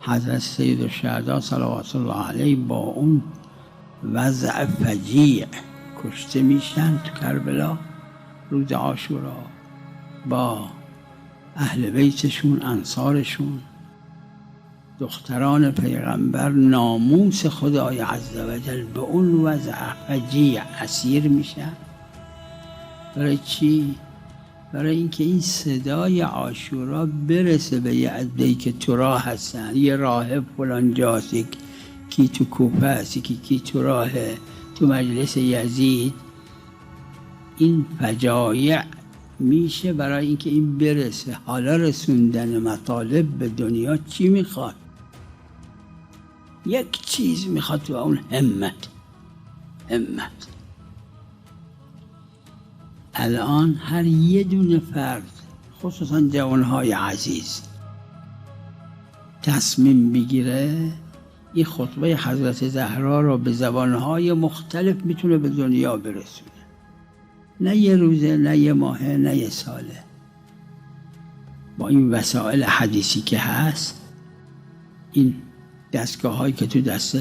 حضرت سید الشهدا صلوات الله علیه با اون وضع فجیع کشته میشن تو کربلا روز عاشورا، با اهل بیتشون، انصارشون، دختران پیغمبر، ناموس خدای عزوجل به اون وضع فجیع اسیر میشن. برای چی؟ برای اینکه این صدای عاشورا برسه به یه عده‌ای که تو راه هستن. یه راهب فلان جاست، کی تو کوفه است، کی تو راه تو مجلس یزید. این فجایع میشه برای اینکه این برسه. حالا رسوندن مطالب به دنیا چی میخواد؟ یک چیز میخواد و اون همت. الان هر یه دونه فرد، خصوصا جوانهای عزیز، تصمیم بگیره این خطبه حضرت زهرا رو به زبانهای مختلف میتونه به دنیا برسونه. نه یه روزه، نه یه ماهه، نه یه ساله. با این وسایل حدیثی که هست، این دستگاه هایی که تو دست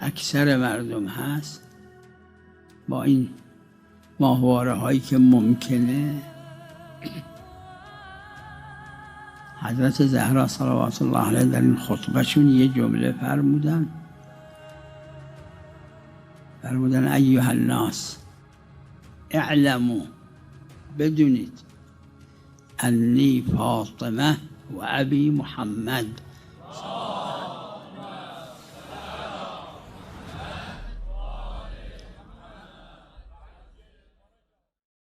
اکثر مردم هست، با این ماهواره هایی که ممکنه، حضرت زهرا صلوات الله علیها در این خطبهشون یه جمله فرمودن ایها الناس اعلموا، بدونید، انی فاطمه و ابی محمد